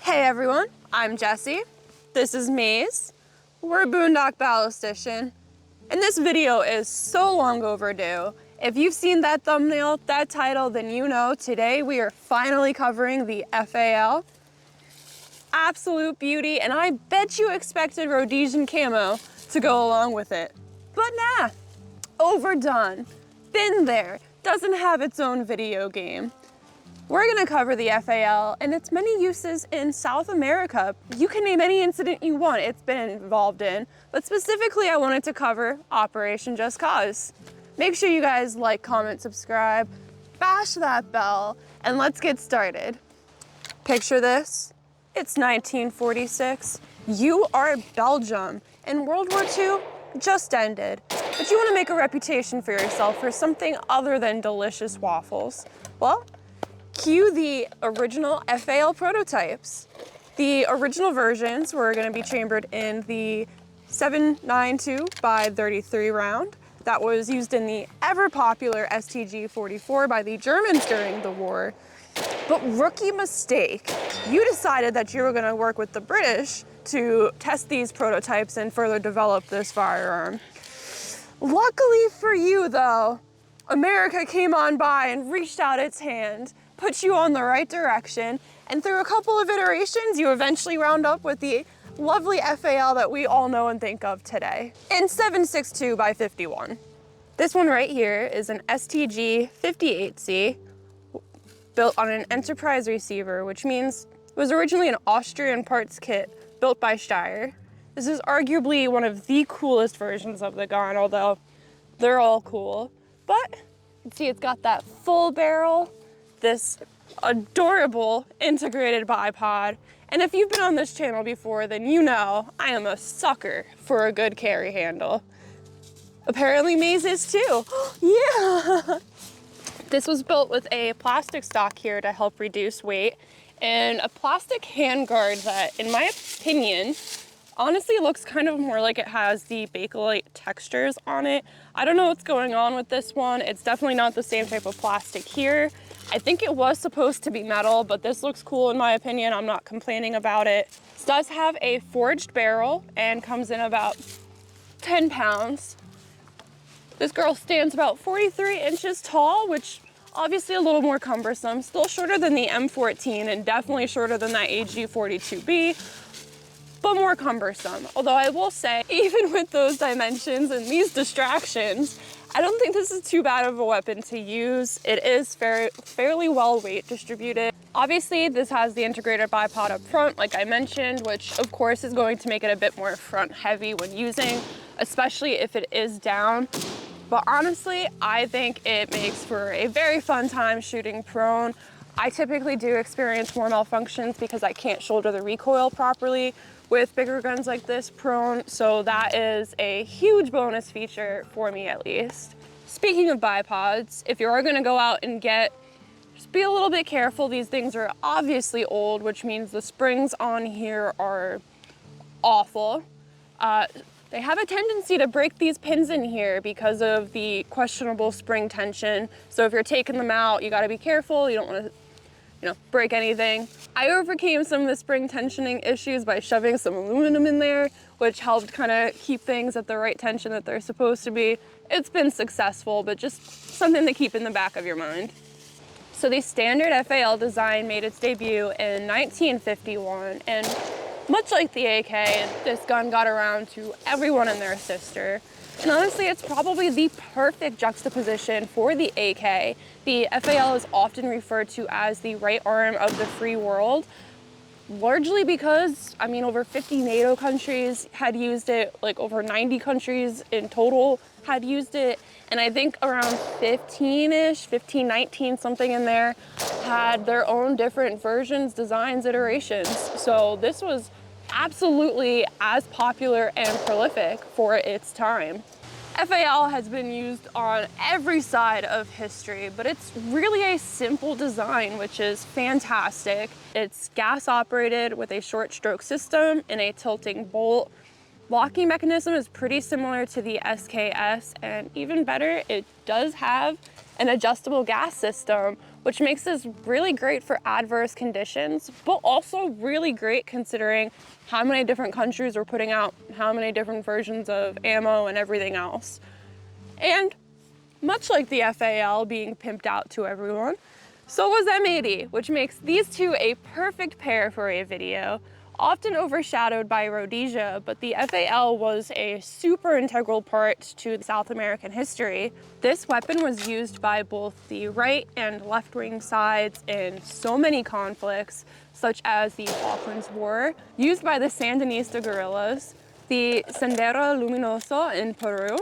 Hey everyone, I'm Jessie. This is Maze. We're Boondock Ballistician, and this video is so long overdue. If you've seen that thumbnail, that title, then you know today we are finally covering the FAL. Absolute beauty, and I bet you expected Rhodesian camo to go along with it. But nah, overdone. Been there, doesn't have its own video game. We're gonna cover the FAL and its many uses in South America. You can name any incident you want it's been involved in, but specifically I wanted to cover Operation Just Cause. Make sure you guys like, comment, subscribe, bash that bell, and let's get started. Picture this, it's 1946. You are Belgium, and World War II just ended, but you wanna make a reputation for yourself for something other than delicious waffles. Well, cue the original FAL prototypes. The original versions were going to be chambered in the 7.92 by 33 round that was used in the ever popular STG-44 by the Germans during the war. But rookie mistake, you decided that you were going to work with the British to test these prototypes and further develop this firearm. Luckily for you though, America came on by and reached out its hand, put you on the right direction, and through a couple of iterations, you eventually round up with the lovely FAL that we all know and think of today in 7.62 by 51. This one right here is an STG 58C built on an Enterprise receiver, which means it was originally an Austrian parts kit built by Steyr. This is arguably one of the coolest versions of the gun, although they're all cool. But you can see it's got that full barrel, this adorable integrated bipod, and if you've been on this channel before, then you know I am a sucker for a good carry handle. Apparently Maze is too. Yeah! This was built with a plastic stock here to help reduce weight, and a plastic handguard that, in my opinion, honestly looks kind of more like it has the Bakelite textures on it. I don't know what's going on with this one. It's definitely not the same type of plastic here. I think it was supposed to be metal, but this looks cool in my opinion. I'm not complaining about it. This does have a forged barrel and comes in about 10 pounds. This girl stands about 43 inches tall, which obviously a little more cumbersome. Still shorter than the M14 and definitely shorter than that AG42B. But more cumbersome. Although I will say, even with those dimensions and these distractions, I don't think this is too bad of a weapon to use. It is fairly well weight distributed. Obviously, this has the integrated bipod up front, like I mentioned, which of course is going to make it a bit more front heavy when using, especially if it is down. But honestly, I think it makes for a very fun time shooting prone. I typically do experience more malfunctions because I can't shoulder the recoil properly with bigger guns like this prone, so that is a huge bonus feature for me at least. Speaking of bipods, if you are gonna go out and just be a little bit careful. These things are obviously old, which means the springs on here are awful. They have a tendency to break these pins in here because of the questionable spring tension. So if you're taking them out, you gotta be careful. You don't wanna break anything. I overcame some of the spring tensioning issues by shoving some aluminum in there, which helped kind of keep things at the right tension that they're supposed to be. It's been successful, but just something to keep in the back of your mind. So the standard FAL design made its debut in 1951, and much like the AK, this gun got around to everyone and their sister. And honestly, it's probably the perfect juxtaposition for the AK. The FAL is often referred to as the right arm of the free world, largely because, I mean, over 50 NATO countries had used it, like over 90 countries in total had used it, and I think around 15-ish, 15, 19, something in there, had their own different versions, designs, iterations. So this was absolutely as popular and prolific for its time. FAL has been used on every side of history, but it's really a simple design, which is fantastic. It's gas operated with a short stroke system and a tilting bolt. Locking mechanism is pretty similar to the SKS, and even better, it does have an adjustable gas system, which makes this really great for adverse conditions, but also really great considering how many different countries were putting out how many different versions of ammo and everything else. And much like the FAL being pimped out to everyone, so was M80, which makes these two a perfect pair for a video, often overshadowed by Rhodesia, but the FAL was a super integral part to South American history. This weapon was used by both the right and left-wing sides in so many conflicts, such as the Falklands War, used by the Sandinista guerrillas, the Sendero Luminoso in Peru,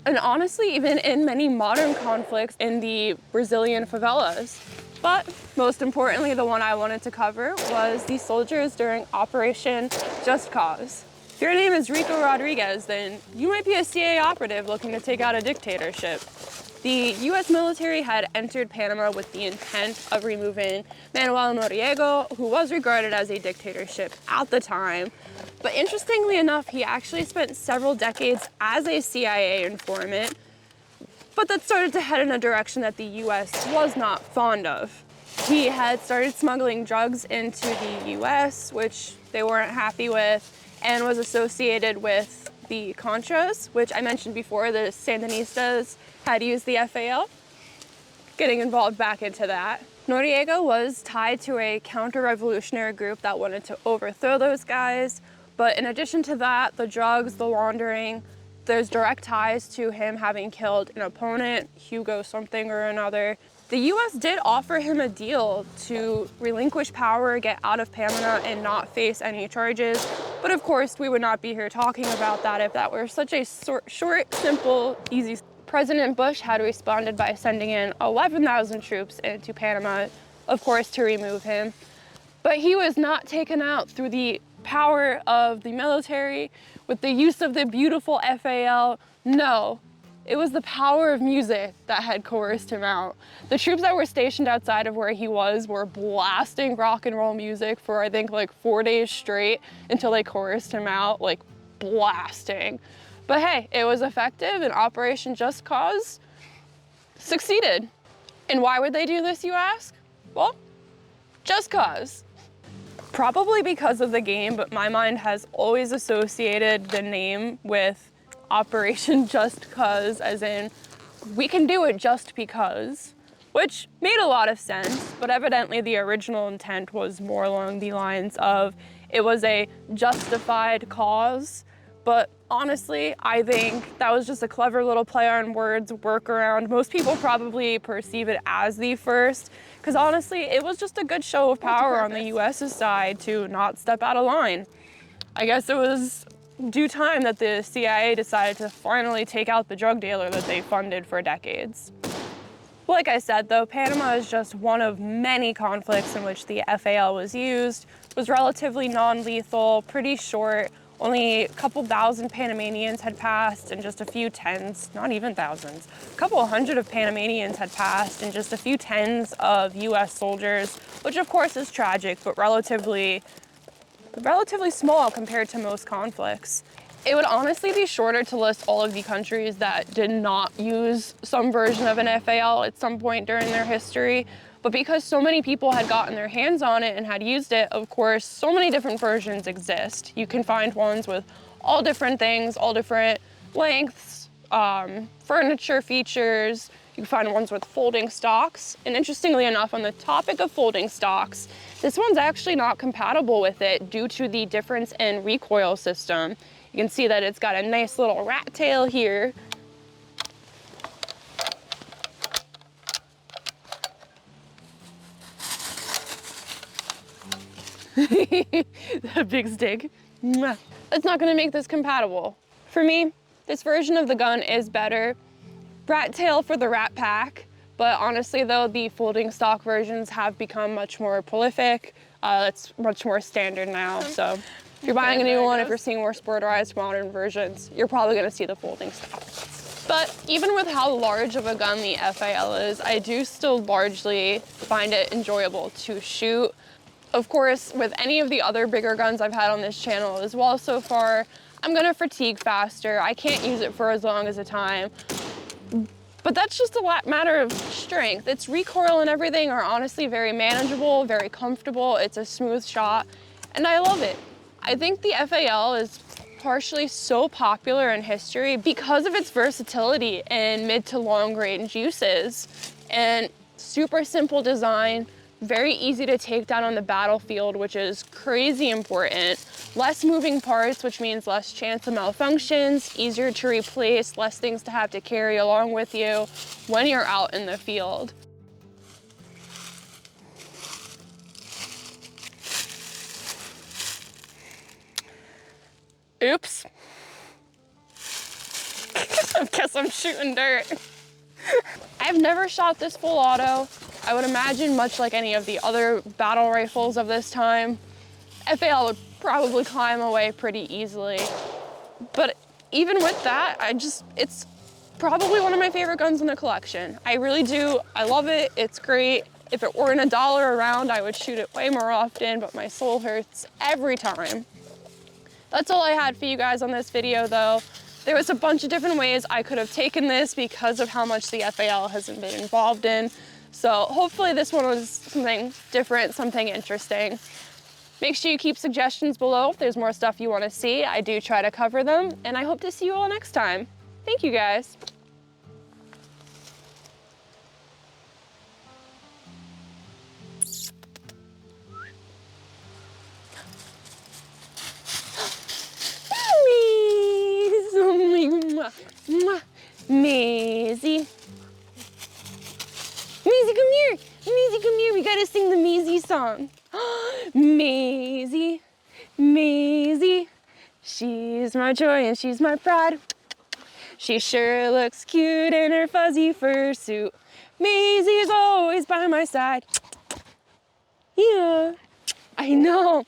and honestly, even in many modern conflicts in the Brazilian favelas. But most importantly, the one I wanted to cover was the soldiers during Operation Just Cause. If your name is Rico Rodriguez, then you might be a CIA operative looking to take out a dictatorship. The US military had entered Panama with the intent of removing Manuel Noriega, who was regarded as a dictatorship at the time. But interestingly enough, he actually spent several decades as a CIA informant, but that started to head in a direction that the US was not fond of. He had started smuggling drugs into the US, which they weren't happy with, and was associated with the Contras, which I mentioned before, the Sandinistas had used the FAL, getting involved back into that. Noriega was tied to a counter-revolutionary group that wanted to overthrow those guys, but in addition to that, the drugs, the laundering, there's direct ties to him having killed an opponent, Hugo something or another. The US did offer him a deal to relinquish power, get out of Panama, and not face any charges. But of course, we would not be here talking about that if that were such a short, simple, easy. President Bush had responded by sending in 11,000 troops into Panama, of course, to remove him. But he was not taken out through the power of the military with the use of the beautiful FAL. No, it was the power of music that had coerced him out. The troops that were stationed outside of where he was were blasting rock and roll music for I think like 4 days straight until they coerced him out, like blasting. But hey, it was effective and Operation Just Cause succeeded. And why would they do this, you ask? Well, just cause. Probably because of the game, but my mind has always associated the name with Operation Just Cause, as in, we can do it just because, which made a lot of sense, but evidently the original intent was more along the lines of it was a justified cause. But honestly, I think that was just a clever little play on words, workaround. Most people probably perceive it as the first, because honestly, it was just a good show of power on the US's side to not step out of line. I guess it was due time that the CIA decided to finally take out the drug dealer that they funded for decades. Like I said though, Panama is just one of many conflicts in which the FAL was used. It was relatively non-lethal, pretty short. Only a couple thousand Panamanians had passed and just a few tens, not even thousands, a couple hundred of Panamanians had passed and just a few tens of US soldiers, which of course is tragic, but relatively small compared to most conflicts. It would honestly be shorter to list all of the countries that did not use some version of an FAL at some point during their history. But because so many people had gotten their hands on it and had used it, of course, so many different versions exist. You can find ones with all different things, all different lengths, furniture features. You can find ones with folding stocks. And interestingly enough, on the topic of folding stocks, this one's actually not compatible with it due to the difference in recoil system. You can see that it's got a nice little rat tail here. A big stick. It's not gonna make this compatible. For me, this version of the gun is better. Rat tail for the rat pack, but honestly though, the folding stock versions have become much more prolific. It's much more standard now, so if you're buying a new one, if you're seeing more sporterized modern versions, you're probably gonna see the folding stock. But even with how large of a gun the FAL is, I do still largely find it enjoyable to shoot. Of course, with any of the other bigger guns I've had on this channel as well so far, I'm gonna fatigue faster. I can't use it for as long as a time. But that's just a matter of strength. Its recoil and everything are honestly very manageable, very comfortable. It's a smooth shot, and I love it. I think the FAL is partially so popular in history because of its versatility in mid to long range uses, and super simple design, very easy to take down on the battlefield, which is crazy important. Less moving parts, which means less chance of malfunctions, easier to replace, less things to have to carry along with you when you're out in the field. Oops. I guess I'm shooting dirt. I've never shot this full auto. I would imagine, much like any of the other battle rifles of this time, FAL would probably climb away pretty easily. But even with that, it's probably one of my favorite guns in the collection. I really do. I love it. It's great. If it weren't $1 a round, I would shoot it way more often, but my soul hurts every time. That's all I had for you guys on this video, though. There was a bunch of different ways I could have taken this because of how much the FAL hasn't been involved in. So hopefully this one was something different, something interesting. Make sure you keep suggestions below if there's more stuff you want to see. I do try to cover them, and I hope to see you all next time. Thank you, guys. Maisie. Maisie, come here. Maisie, come here. We gotta sing the Maisie song. Maisie, Maisie, she's my joy and she's my pride. She sure looks cute in her fuzzy fursuit. Maisie's always by my side. Yeah, I know.